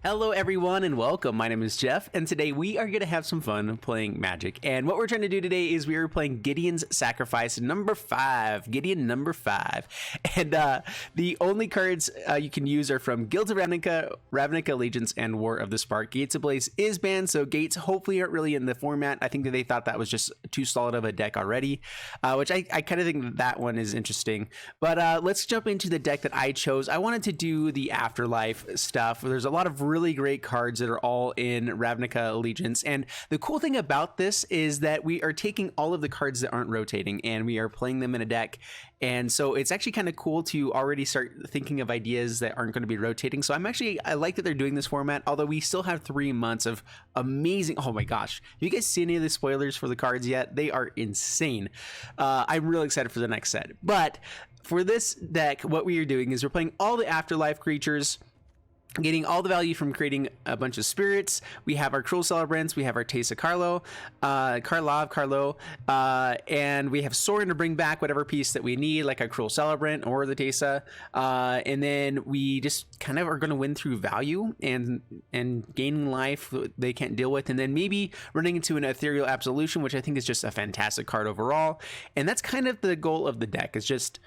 Hello everyone and welcome. My name is Jeff and today we are going to have some fun playing Magic. And what we're trying to do today is we are playing Gideon's Sacrifice number 5. Gideon number 5. And the only cards you can use are from Guilds of Ravnica, Ravnica Allegiance, and War of the Spark. Gates Ablaze is banned, so Gates hopefully aren't really in the format. I think that they thought that was just too solid of a deck already, which I kind of think that one is interesting. But let's jump into the deck that I chose. I wanted to do the Afterlife stuff. There's a lot of really great cards that are all in Ravnica Allegiance, and the cool thing about this is that we are taking all of the cards that aren't rotating and we are playing them in a deck, and so it's actually kind of cool to already start thinking of ideas that aren't going to be rotating. So I like that they're doing this format, although we still have 3 months of amazing, oh my gosh, have you guys seen any of the spoilers for the cards yet? They are insane. I'm really excited for the next set. But for this deck, what we are doing is we're playing all the Afterlife creatures, getting all the value from creating a bunch of spirits. We have our Cruel Celebrants, we have our Teysa Carlo, and we have Sorin to bring back whatever piece that we need, like a Cruel Celebrant or the Teysa, and then we just kind of are going to win through value and gaining life they can't deal with, and then maybe running into an Ethereal Absolution, which I think is just a fantastic card overall. And that's kind of the goal of the deck, is just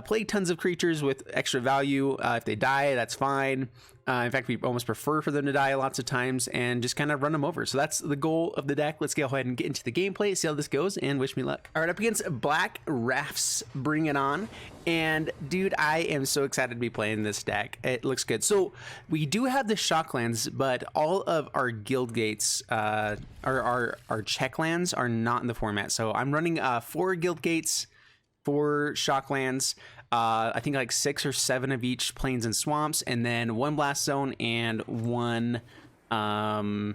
play tons of creatures with extra value. If they die, that's fine. In fact, we almost prefer for them to die lots of times and just kind of run them over. So that's the goal of the deck. Let's go ahead and get into the gameplay, see how this goes, and wish me luck. All right, up against Black Rafts, bring it on. And dude, I am so excited to be playing this deck. It looks good. So we do have the Shocklands, but all of our guild gates, our check lands are not in the format. So I'm running 4 guild gates, 4 Shocklands, I think like 6 or 7 of each plains and swamps, and then 1 blast zone and 1 oh,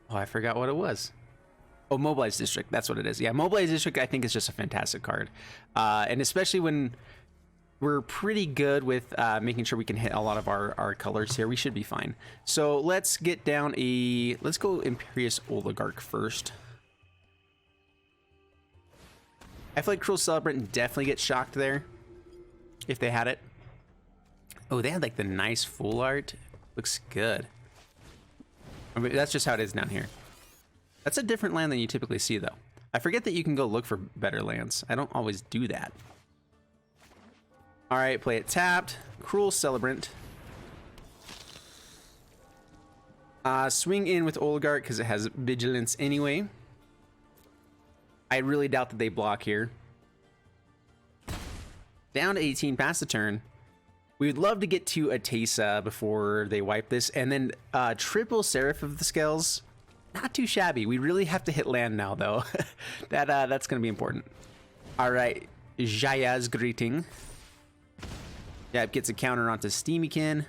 I forgot what it was. Oh, Mobilized District, that's what it is. Yeah, Mobilized District I think is just a fantastic card, and especially when we're pretty good with making sure we can hit a lot of our colors here, we should be fine. So let's get down let's go Imperious Oligarch first. I feel like Cruel Celebrant definitely gets shocked there if they had it. Oh, they had like the nice full art. Looks good. I mean, that's just how it is down here. That's a different land than you typically see, though. I forget that you can go look for better lands. I don't always do that. All right, play it tapped. Cruel Celebrant. Swing in with Oligarch because it has Vigilance anyway. I really doubt that they block here. Down to 18, pass the turn. We would love to get to a Teysa before they wipe this, and then triple Seraph of the Scales. Not too shabby. We really have to hit land now, though. That's going to be important. All right, Jaya's Greeting. Yeah, it gets a counter onto Steamykin.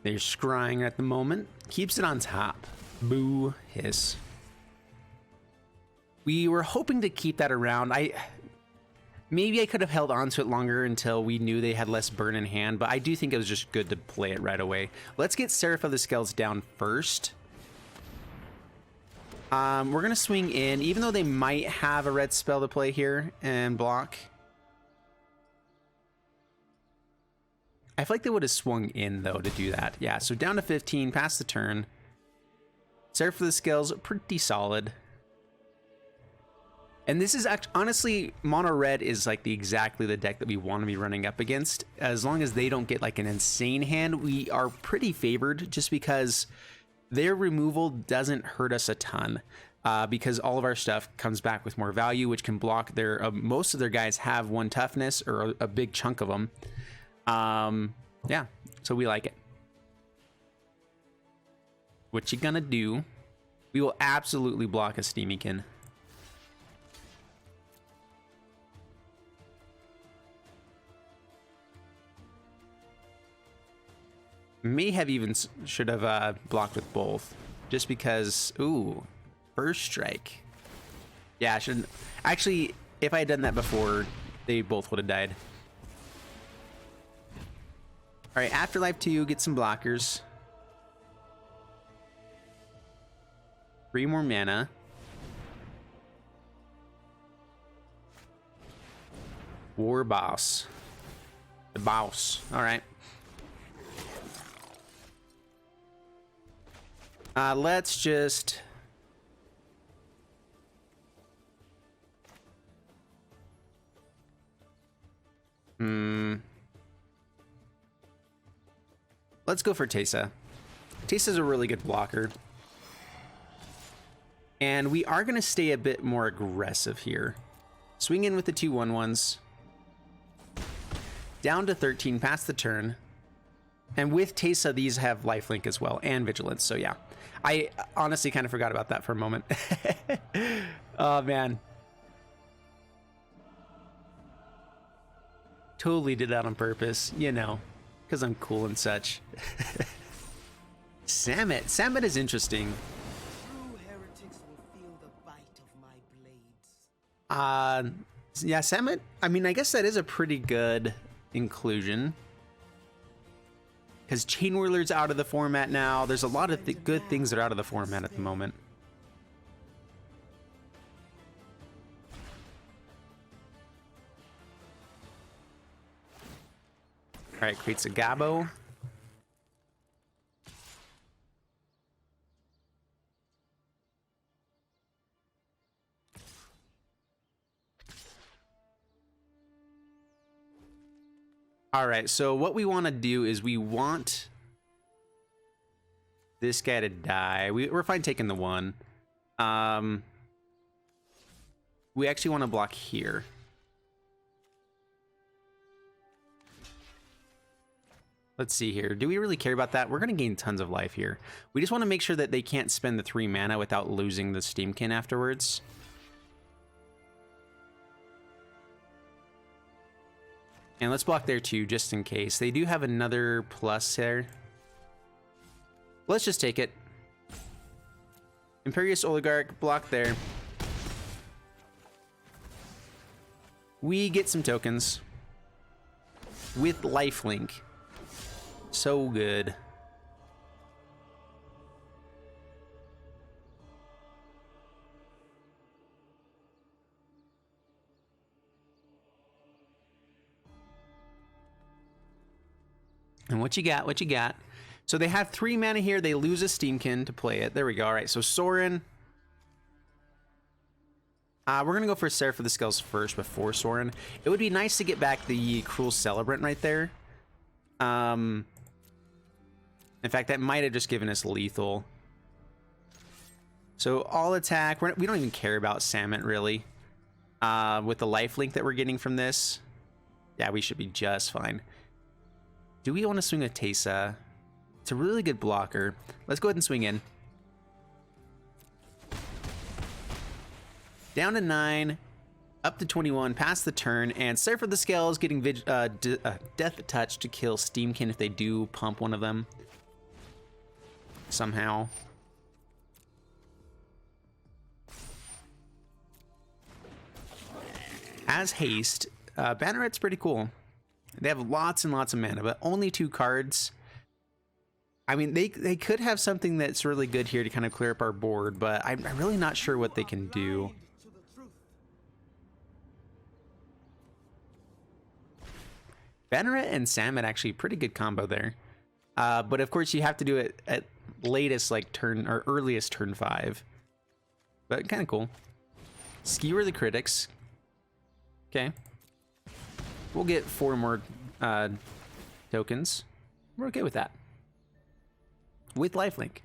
They're scrying at the moment. Keeps it on top. Boo, hiss. We were hoping to keep that around. Maybe I could have held on to it longer until we knew they had less burn in hand, but I do think it was just good to play it right away. Let's get Seraph of the Scales down first. We're going to swing in, even though they might have a red spell to play here and block. I feel like they would have swung in, though, to do that. Yeah, so down to 15, pass the turn. Seraph of the Scales, pretty solid. And this is actually, honestly, mono red is like exactly the deck that we want to be running up against. As long as they don't get like an insane hand, we are pretty favored just because their removal doesn't hurt us a ton. Because all of our stuff comes back with more value, which can block their, most of their guys have 1 toughness, or a big chunk of them. Yeah, so we like it. What you gonna do? We will absolutely block a Steamykin. May have even should have blocked with both, just because. Ooh, first strike. Yeah, I shouldn't. Actually, if I had done that before, they both would have died. All right, Afterlife 2, get some blockers. 3 more mana. War boss. The boss. All right. Let's just... Let's go for Teysa. Teysa's a really good blocker. And we are going to stay a bit more aggressive here. Swing in with the 2 1/1s. Down to 13, past the turn. And with Teysa, these have lifelink as well, and vigilance, so yeah. I honestly kind of forgot about that for a moment. Oh, man. Totally did that on purpose, you know, because I'm cool and such. Samut. Samut is interesting. True heretics will feel the bite of my blades. Yeah, Samut, I mean, I guess that is a pretty good inclusion. Because Chain Whirler's out of the format now. There's a lot of good things that are out of the format at the moment. Alright, creates a Gabo. Alright, so what we want to do is we want this guy to die. We're fine taking the 1. We actually want to block here. Let's see here. Do we really care about that? We're going to gain tons of life here. We just want to make sure that they can't spend the 3 mana without losing the Steamkin afterwards. And let's block there too, just in case. They do have another plus there. Let's just take it. Imperious Oligarch, block there. We get some tokens. With lifelink. So good. And what you got? What you got? So they have 3 mana here. They lose a Steamkin to play it. There we go. All right. So Sorin. We're going to go for Seraph of the Skulls first before Sorin. It would be nice to get back the Cruel Celebrant right there. In fact, that might have just given us lethal. So all attack. We don't even care about Samut really. With the lifelink that we're getting from this. Yeah, we should be just fine. Do we want to swing a Teysa? It's a really good blocker. Let's go ahead and swing in. Down to 9, up to 21, past the turn, and Seraph of the Scales getting Death Touch to kill Steamkin if they do pump one of them. Somehow. As haste, Banneret's pretty cool. They have lots and lots of mana, but only 2 cards. I mean, they could have something that's really good here to kind of clear up our board, but I'm really not sure what they can do. Banneret and Samut actually pretty good combo there. But of course you have to do it at latest like turn or earliest turn 5. But kind of cool. Skewer the critics. Okay. We'll get 4 more tokens. We're okay with that. With lifelink.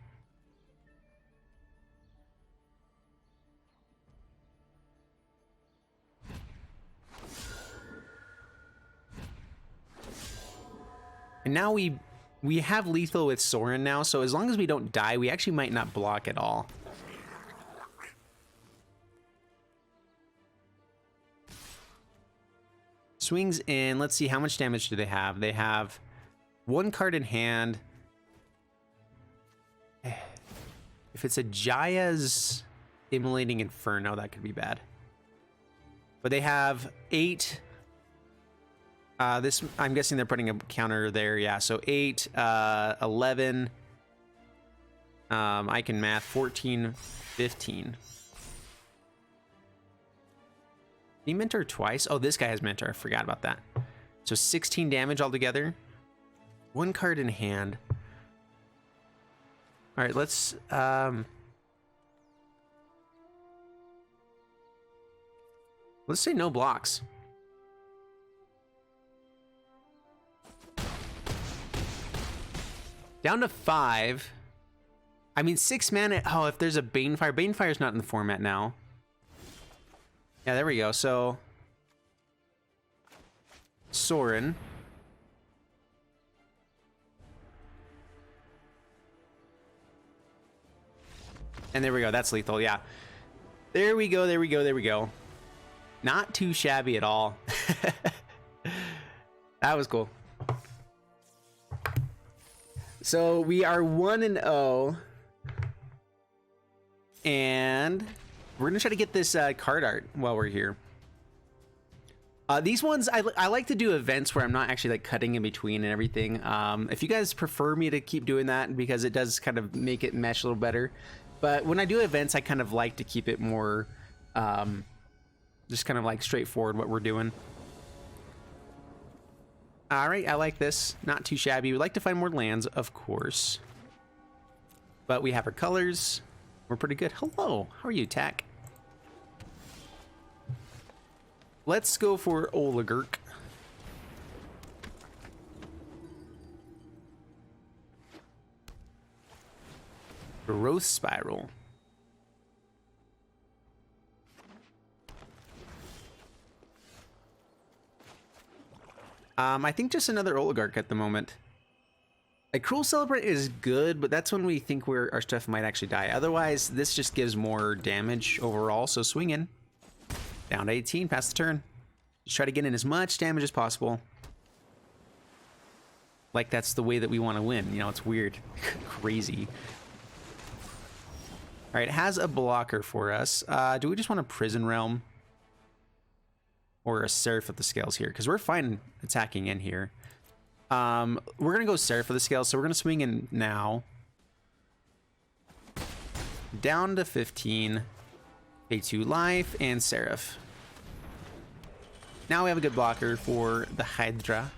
And now we have lethal with Sorin now, so as long as we don't die, we actually might not block at all. Swings in. Let's see, how much damage do they have? They have 1 card in hand. If it's a Jaya's Immolating Inferno, that could be bad. But they have 8. This, I'm guessing they're putting a counter there. Yeah, so 8, 11. I can math. 14, 15. He mentor twice. Oh, this guy has mentor. I forgot about that. So 16 damage altogether. One card in hand. All right, let's say no blocks. Down to 5. I mean, 6 mana. Oh, if there's a Banefire. Banefire's not in the format now. Yeah, there we go. So, Sorin. And there we go. That's lethal. Yeah. There we go. There we go. There we go. Not too shabby at all. That was cool. So we are 1-0. And we're gonna try to get this card art while we're here. These ones, I like to do events where I'm not actually like cutting in between and everything. If you guys prefer me to keep doing that, because it does kind of make it mesh a little better. But when I do events, I kind of like to keep it more just kind of like straightforward what we're doing. All right, I like this. Not too shabby. We'd like to find more lands, of course. But we have our colors. We're pretty good. Hello, how are you, Tack? Let's go for Oligarch. Growth Spiral. I think just another Oligarch at the moment. A Cruel Celebrant is good, but that's when we think our stuff might actually die. Otherwise, this just gives more damage overall, so swing in. Down to 18, pass the turn. Just try to get in as much damage as possible. Like that's the way that we want to win. You know, it's weird. Crazy. All right, it has a blocker for us. Do we just want a Prison Realm? Or a Seraph of the Scales here? Because we're fine attacking in here. We're going to go Seraph of the Scales, so we're going to swing in now. Down to 15. Pay 2 life, and Seraph. Now we have a good blocker for the Hydra.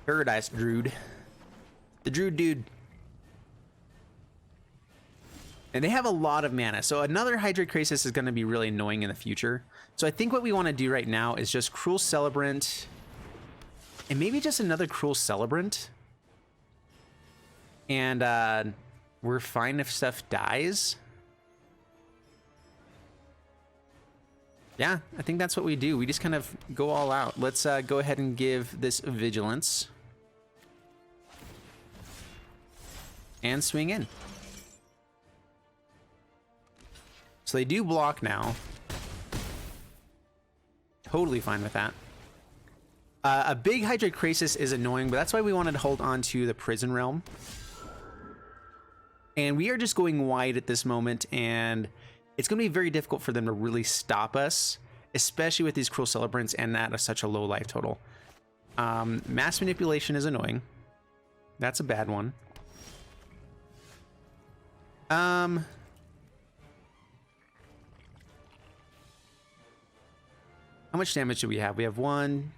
Paradise Druid. The Druid dude. And they have a lot of mana, so another Hydrate Crisis is going to be really annoying in the future. So I think what we want to do right now is just Cruel Celebrant, and maybe just another Cruel Celebrant. And we're fine if stuff dies. Yeah, I think that's what we do. We just kind of go all out. Let's go ahead and give this Vigilance. And swing in. So they do block now. Totally fine with that. A big Hydrate Crisis is annoying, but that's why we wanted to hold on to the Prison Realm. And we are just going wide at this moment, and it's going to be very difficult for them to really stop us, especially with these Cruel Celebrants and at such a low life total. Mass Manipulation is annoying. That's a bad one. How much damage do we have? We have 1,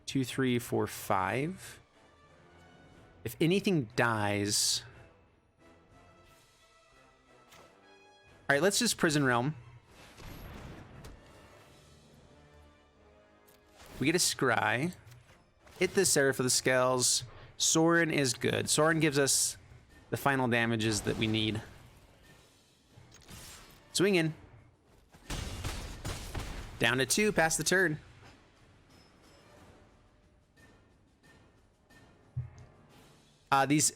2, 3, 4, 5. If anything dies... All right, let's just Prison Realm. We get a Scry. Hit the Seraph of the Scales. Sorin is good. Sorin gives us the final damages that we need. Swing in. Down to 2, pass the turn. These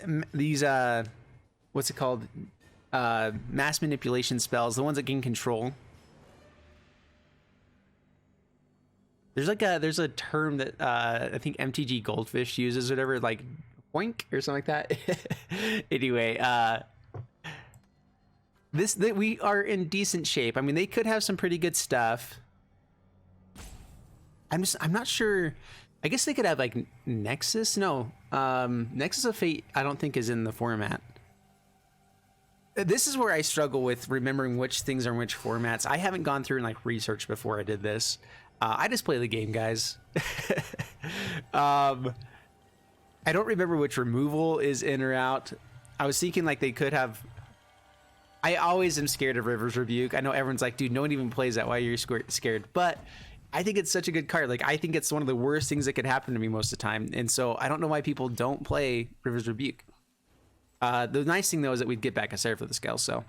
what's it called? Mass manipulation spells, the ones that gain control. There's a term that I think MTG Goldfish uses, whatever, like boink or something like that. Anyway, we are in decent shape. I mean, they could have some pretty good stuff. I'm not sure. I guess they could have like Nexus. No, Nexus of Fate I don't think is in the format. This is where I struggle with remembering which things are in which formats. I haven't gone through and like researched before I did this. I just play the game, guys. I don't remember which removal is in or out. I was thinking like they could have. I always am scared of River's Rebuke. I know everyone's like, dude, no one even plays that. Why are you scared? But I think it's such a good card. Like, I think it's one of the worst things that could happen to me most of the time. And so I don't know why people don't play River's Rebuke. The nice thing though is that we'd get back a Seraph of the Scale. So,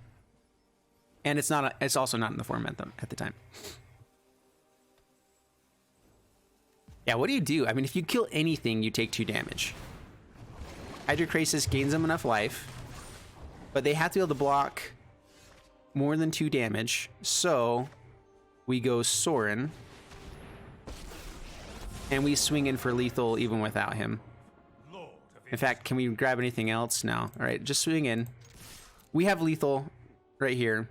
and it's not. It's also not in the format at the time. Yeah, what do? I mean, if you kill anything, you take 2 damage. Hydrocrisis gains them enough life, but they have to be able to block more than 2 damage. So we go Sorin, and we swing in for lethal even without him. In fact, can we grab anything else? No. All right, just swing in. We have lethal right here.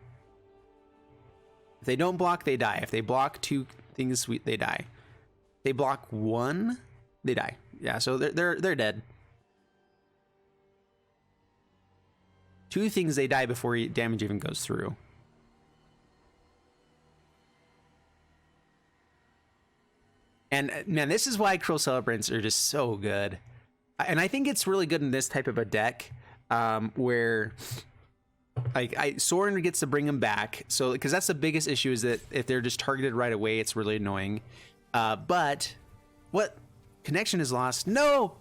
If they don't block, they die. If they block 2 things, they die. If they block 1, they die. Yeah, so they're dead. 2 things, they die before damage even goes through. And man, this is why Cruel Celebrants are just so good. And I think it's really good in this type of a deck, where like Sorin gets to bring them back. So because that's the biggest issue, is that if they're just targeted right away, it's really annoying. But what connection is lost? No,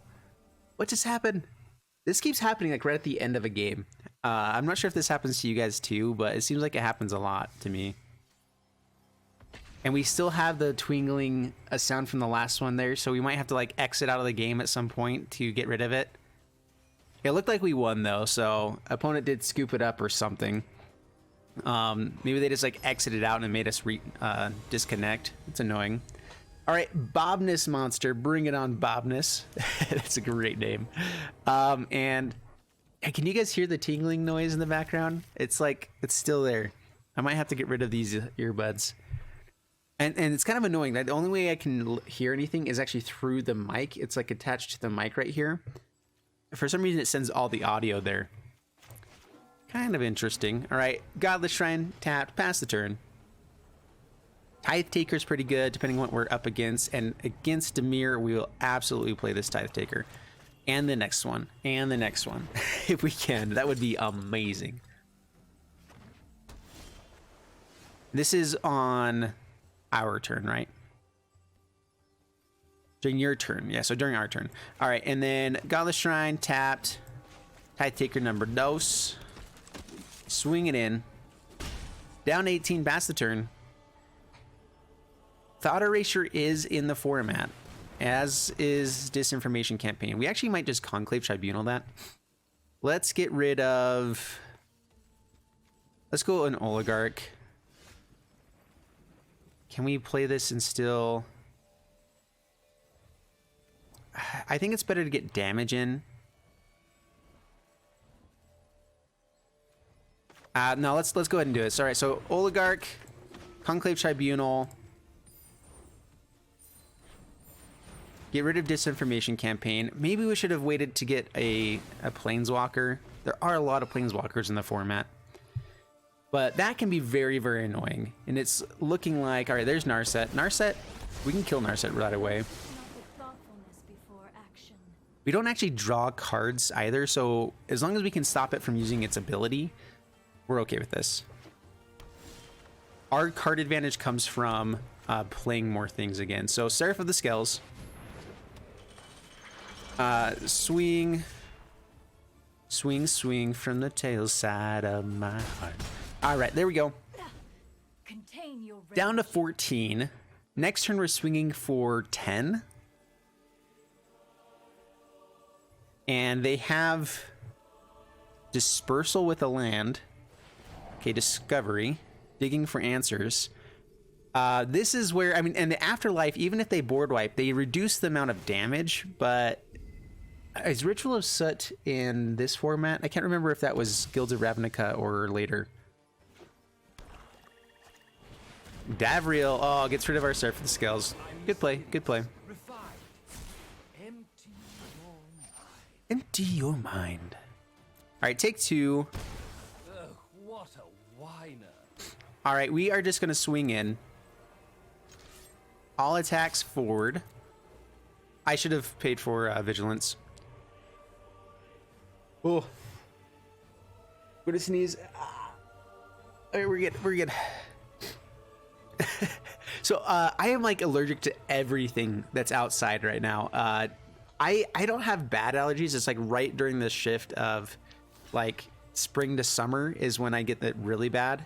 what just happened? This keeps happening like right at the end of a game. I'm not sure if this happens to you guys too, but it seems like it happens a lot to me. And we still have the twingling sound from the last one there, so we might have to like exit out of the game at some point to get rid of it. It looked like we won though, so opponent did scoop it up or something. Maybe they just like exited out and it made us disconnect. It's annoying. All right, Bobness Monster, bring it on, Bobness. That's a great name. And can you guys hear the tingling noise in the background? It's like, it's still there. I might have to get rid of these earbuds. And it's kind of annoying. The only way I can hear anything is actually through the mic. It's like attached to the mic right here. For some reason, it sends all the audio there. Kind of interesting. All right, Godless Shrine tapped, pass the turn. Tithe Taker's pretty good, depending on what we're up against. And against Dimir, we will absolutely play this Tithe Taker. And the next one. And the next one. If we can. That would be amazing. This is on our turn, right? During your turn. Yeah, so during our turn. All right, and then Godless Shrine tapped. Tithe Taker number dos. Swing it in. Down 18, pass the turn. Thought Erasure is in the format, as is Disinformation Campaign. We actually might just Conclave Tribunal that. Let's get rid of... Let's go an Oligarch. Can we play this and still... I think it's better to get damage in. No, let's go ahead and do it. All right, so Oligarch, Conclave Tribunal. Get rid of Disinformation Campaign. Maybe we should have waited to get a Planeswalker. There are a lot of Planeswalkers in the format. But that can be very, very annoying. And it's looking like... Alright, there's Narset. Narset, we can kill Narset right away. We don't actually draw cards either, so as long as we can stop it from using its ability, we're okay with this. Our card advantage comes from playing more things again. So Seraph of the Scales. Swing. Swing, swing from the tail side of my heart. Alright, there we go. Down to 14. Next turn we're swinging for 10. And they have Dispersal with a land. Okay, Discovery. Digging for answers. This is where, I mean, and the Afterlife, even if they board wipe, they reduce the amount of damage, but is Ritual of Soot in this format? I can't remember if that was Guilds of Ravnica or later. Davriel, oh, gets rid of our Seraph of the Scales. Good play, good play. Empty your mind. All right, take 2. a whiner. All right, we are just going to swing in. All attacks forward. I should have paid for vigilance. Oh. Go to sneeze. All right, we're good. We're good. So I am like allergic to everything that's outside right now. I don't have bad allergies. It's like right during the shift of like spring to summer is when I get that really bad.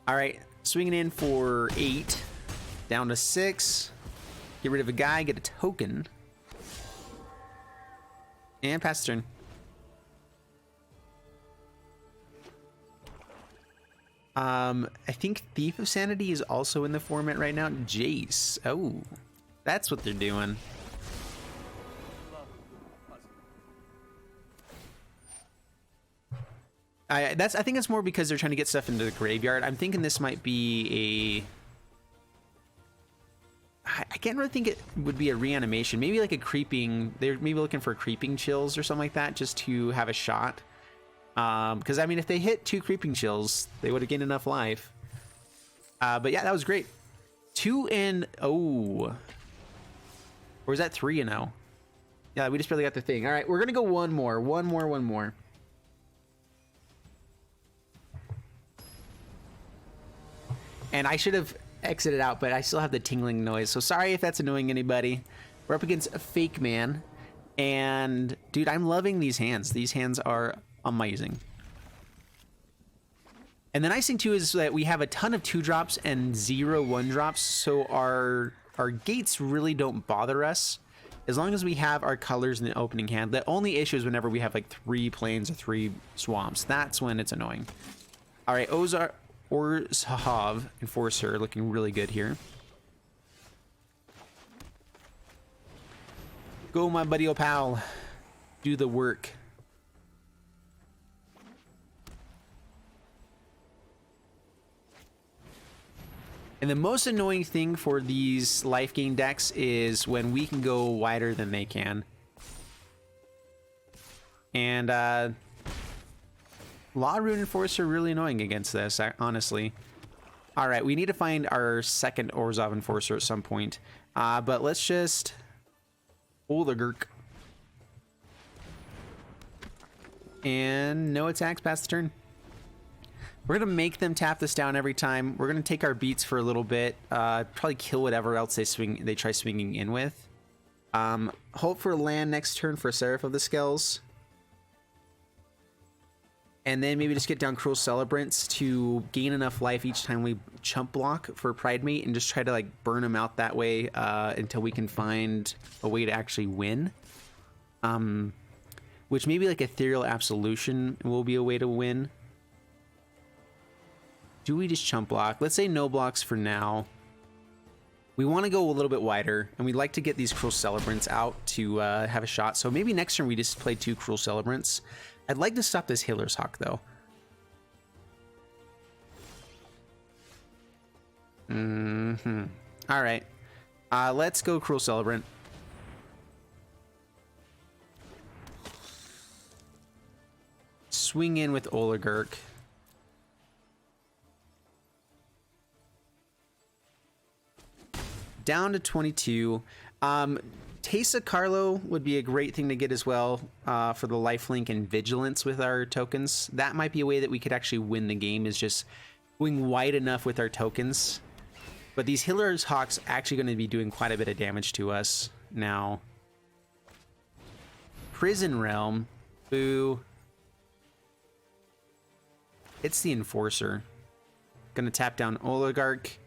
All right, swinging in for 8, down to 6. Get rid of a guy, get a token, and pass the turn. I think Thief of Sanity is also in the format right now. Jace. Oh, that's what they're doing. I think it's more because they're trying to get stuff into the graveyard. I'm thinking this might be I can't really think it would be a reanimation. Maybe like a creeping. They're maybe looking for creeping chills or something like that, just to have a shot. Because I mean, if they hit 2 creeping chills, they would have gained enough life. But yeah, that was great. 2 and or was that 3 and 0? Yeah, we just barely got the thing. All right, we're gonna go one more. And I should have exited out, but I still have the tingling noise. So sorry if that's annoying anybody. We're up against a Fake Man. And dude, I'm loving these hands. These hands are amazing. And the nice thing too is that we have a ton of 2-drops and 0 1-drops. So our gates really don't bother us. As long as we have our colors in the opening hand. The only issue is whenever we have like 3 plains or 3 swamps. That's when it's annoying. All right, Ozar or Sahav Enforcer looking really good here. Go, my buddy, oh pal. Do the work. And the most annoying thing for these life gain decks is when we can go wider than they can. And Law Rune Enforcer really annoying against this, honestly. All right, we need to find our second Orzhov Enforcer at some point. But let's just Oligarch. And no attacks past the turn. We're going to make them tap this down every time. We're going to take our beats for a little bit. Probably kill whatever else they try swinging in with. Hope for land next turn for Seraph of the Skells. And then maybe just get down Cruel Celebrants to gain enough life each time we chump block for Pride Mate and just try to like burn them out that way until we can find a way to actually win. Which maybe like Ethereal Absolution will be a way to win. Do we just chump block? Let's say no blocks for now. We want to go a little bit wider, and we'd like to get these Cruel Celebrants out to have a shot. So maybe next turn we just play 2 Cruel Celebrants. I'd like to stop this Healer's Hawk, though. All right. Let's go Cruel Celebrant. Swing in with Oligarch. Down to 22. Tesa Carlo would be a great thing to get as well for the lifelink and vigilance with our tokens. That might be a way that we could actually win the game, is just going wide enough with our tokens. But these Healer's Hawks actually going to be doing quite a bit of damage to us now. Prison Realm. Boo. It's the Enforcer. Gonna tap down Oligarch.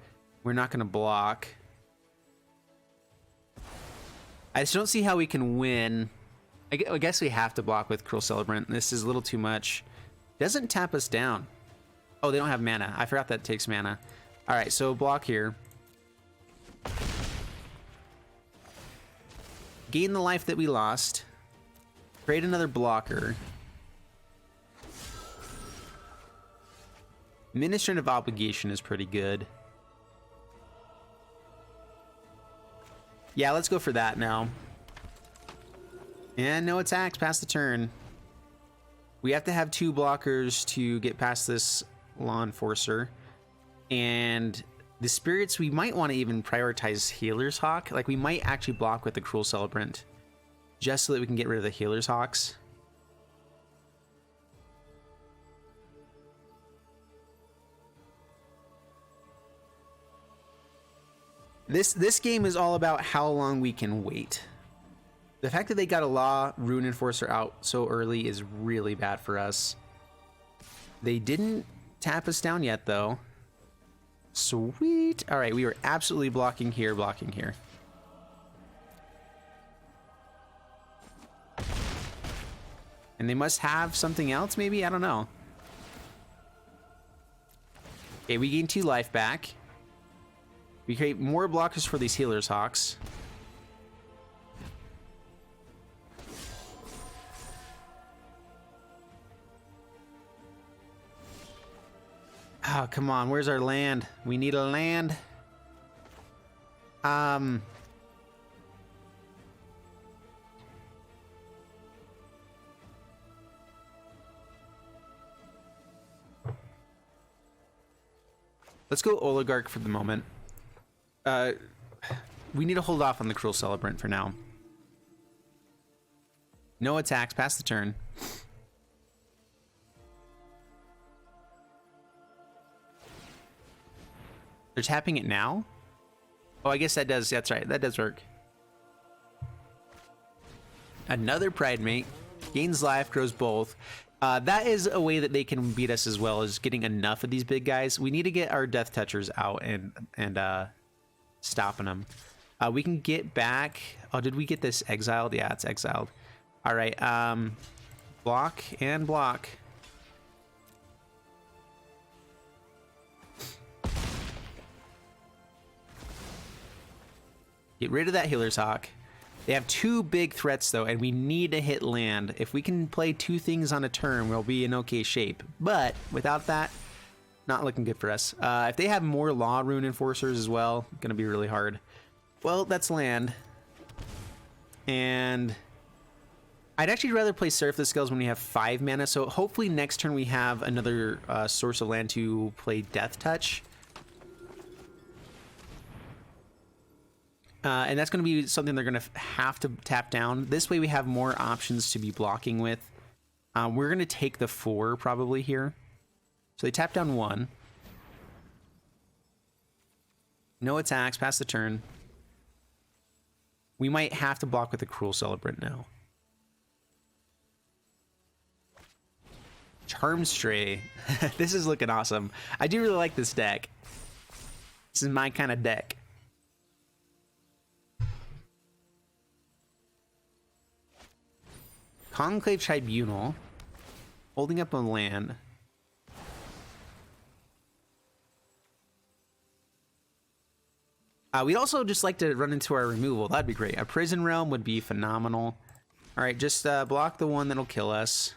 We're not gonna block. I just don't see how we can win. I guess we have to block with Cruel Celebrant. This is a little too much. Doesn't tap us down. Oh, they don't have mana. I forgot that takes mana. All right, so block here. Gain the life that we lost. Create another blocker. Administrative Obligation is pretty good. Yeah, let's go for that now. And no attacks past the turn. We have to have 2 blockers to get past this Law Enforcer. And the spirits, we might want to even prioritize Healer's Hawk. Like, we might actually block with the Cruel Celebrant just so that we can get rid of the Healer's Hawks. This game is all about how long we can wait. The fact that they got a Law Rune Enforcer out so early is really bad for us. They didn't tap us down yet, though. Sweet. All right, we were absolutely blocking here, blocking here. And they must have something else, maybe? I don't know. Okay, we gain 2 life back. We create more blockers for these Healer's Hawks. Oh, come on. Where's our land? We need a land. Let's go Oligarch for the moment. We need to hold off on the Cruel Celebrant for now. No attacks, pass the turn. They're tapping it now? Oh, I guess that does, that's right, that does work. Another Pride Mate. Gains life, grows both. That is a way that they can beat us as well, as getting enough of these big guys. We need to get our Death Touchers out and stopping them. We can get back. Oh, did we get this exiled? Yeah, it's exiled. All right. Block and block. Get rid of that Healer's Hawk. They have 2 big threats, though, and we need to hit land. If we can play 2 things on a turn, we'll be in okay shape. But without that, not looking good for us. If they have more Law Rune Enforcers as well, going to be really hard. Well, that's land. And I'd actually rather play Seraph the Scales when we have 5 mana, so hopefully next turn we have another source of land to play Death Touch. And that's going to be something they're going to have to tap down. This way we have more options to be blocking with. We're going to take the 4 probably here. So they tap down 1. No attacks, pass the turn. We might have to block with the Cruel Celebrant now. Charmstray. This is looking awesome. I do really like this deck. This is my kind of deck. Conclave Tribunal, holding up on land. We'd also just like to run into our removal. That'd be great. A Prison Realm would be phenomenal. All right, just block the one that'll kill us.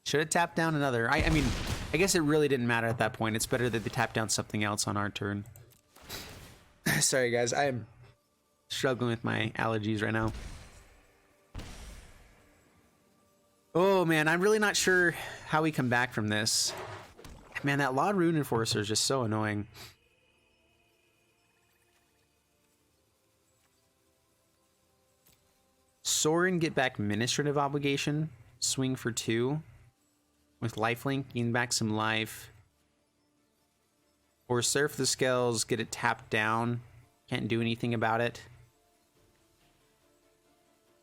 Should have tapped down another. I mean, I guess it really didn't matter at that point. It's better that they tap down something else on our turn. Sorry, guys. I am struggling with my allergies right now. Oh, man, I'm really not sure how we come back from this. Man, that Law Rune Enforcer is just so annoying. Sorin, get back Administrative Obligation. Swing for 2. With Lifelink, gain back some life. Or Surf the Scales, get it tapped down. Can't do anything about it.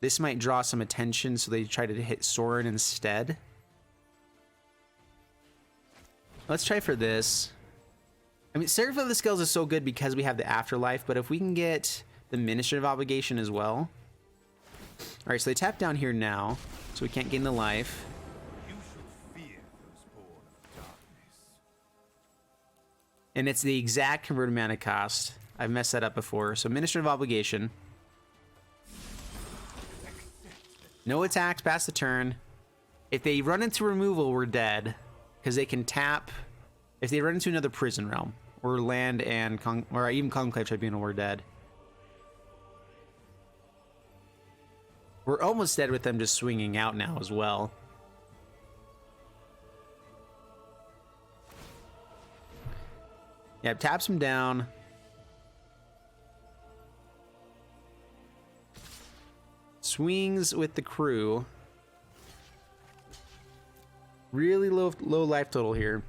This might draw some attention, so they try to hit Sorin instead. Let's try for this. I mean, Seraph of the Scales is so good because we have the Afterlife, but if we can get the Administrative Obligation as well. Alright, so they tap down here now, so we can't gain the life. You should fear those born of darkness. And it's the exact converted mana cost. I've messed that up before. So Administrative Obligation. No attacks, pass the turn. If they run into removal, we're dead. Because they can tap. If they run into another Prison Realm, or land and or even Conclave Tribunal, we're dead. We're almost dead with them just swinging out now as well. Yep, taps him down. Swings with the crew. Really low life total here.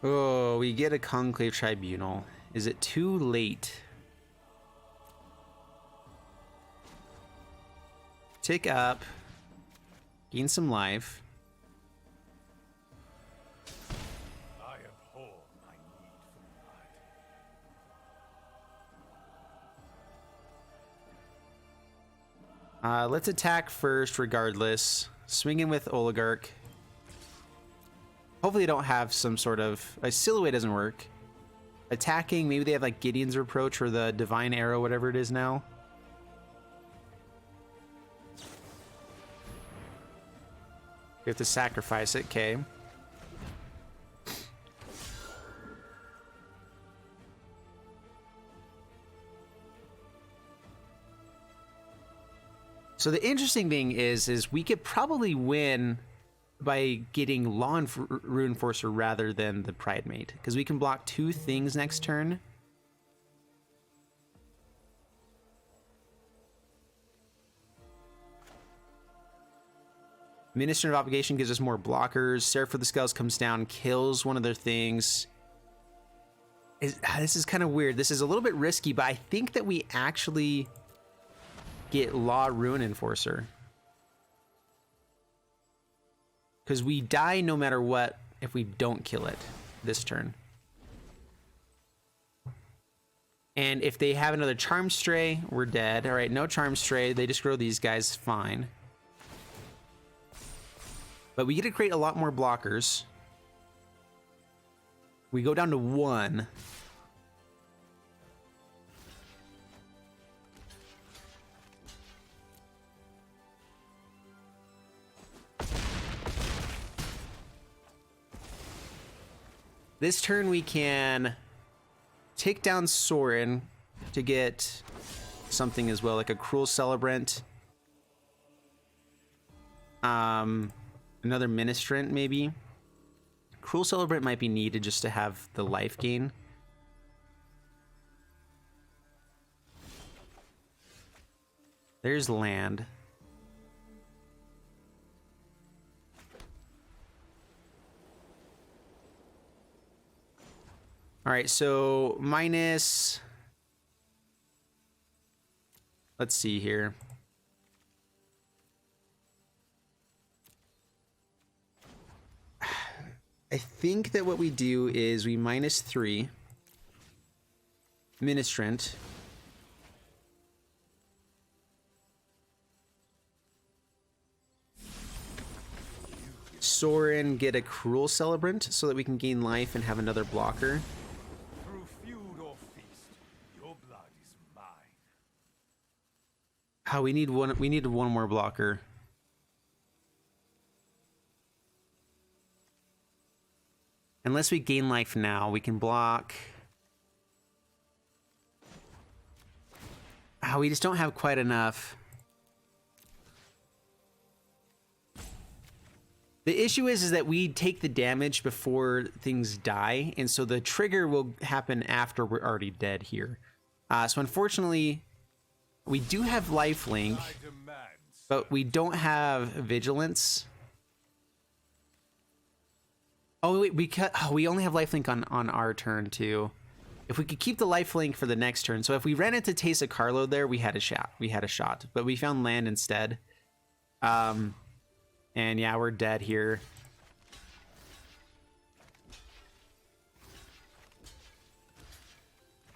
Oh, we get a conclave tribunal. Is it too late? Tick up. Gain some life. I abhor my need for blood. Let's attack first regardless. Swinging with Oligarch. Hopefully they don't have some sort of... A silhouette doesn't work. Attacking, maybe they have like Gideon's Reproach or the Divine Arrow, whatever it is now. We have to sacrifice it, okay. So the interesting thing is we could probably win by getting Law Reinforcer rather than the Pride Mate, because we can block 2 things next turn. Minister of Obligation gives us more blockers. Seraph for the Skulls comes down, kills one of their things. This is kind of weird. This is a little bit risky, but I think that we actually get Law Ruin Enforcer. Because we die no matter what if we don't kill it this turn. And if they have another Charm Stray, we're dead. All right, no Charm Stray. They just grow these guys, fine. But we get to create a lot more blockers. We go down to 1. This turn we can take down Sorin to get something as well, like a Cruel Celebrant. Another Ministrant, maybe. Cruel Celebrant might be needed just to have the life gain. There's land. All right, so minus... Let's see here. I think that what we do is we -3 Ministrant. Sorin get a Cruel Celebrant so that we can gain life and have another blocker. Through feud or feast, your blood is mine. Oh, we need one more blocker. Unless we gain life now, we can block. Oh, we just don't have quite enough. The issue is that we take the damage before things die, and so the trigger will happen after we're already dead here. So unfortunately, we do have lifelink, but we don't have vigilance. Oh wait, we only have lifelink on our turn too. If we could keep the lifelink for the next turn, so if we ran into Teysa Carlo there, we had a shot. But we found land instead. And yeah, we're dead here.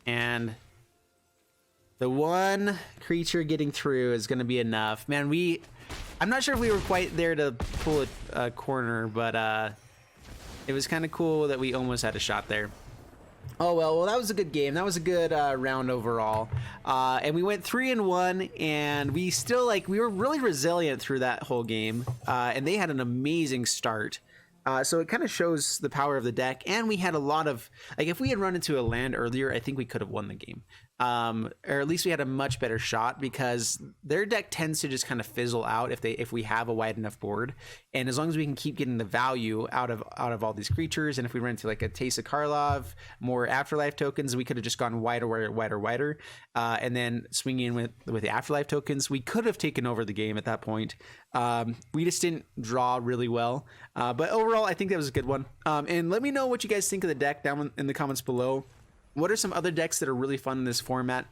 And the one creature getting through is going to be enough. Man, I'm not sure if we were quite there to pull a corner, but it was kind of cool that we almost had a shot there. Oh well, that was a good game. That was a good round overall, and we went 3-1, and we still we were really resilient through that whole game, and they had an amazing start. So it kind of shows the power of the deck, and we had a lot of if we had run into a land earlier, I think we could have won the game. Or at least we had a much better shot, because their deck tends to just kind of fizzle out if we have a wide enough board, and as long as we can keep getting the value out of all these creatures, and if we run into a Taste of Karlov, more Afterlife tokens, we could have just gone wider, and then swinging in with the Afterlife tokens, we could have taken over the game at that point. We just didn't draw really well, but overall I think that was a good one. And let me know what you guys think of the deck down in the comments below. What are some other decks that are really fun in this format?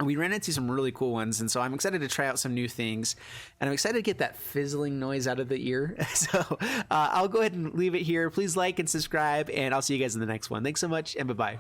We ran into some really cool ones, and so I'm excited to try out some new things, and I'm excited to get that fizzling noise out of the ear. So I'll go ahead and leave it here. Please like and subscribe, and I'll see you guys in the next one. Thanks so much, and bye-bye.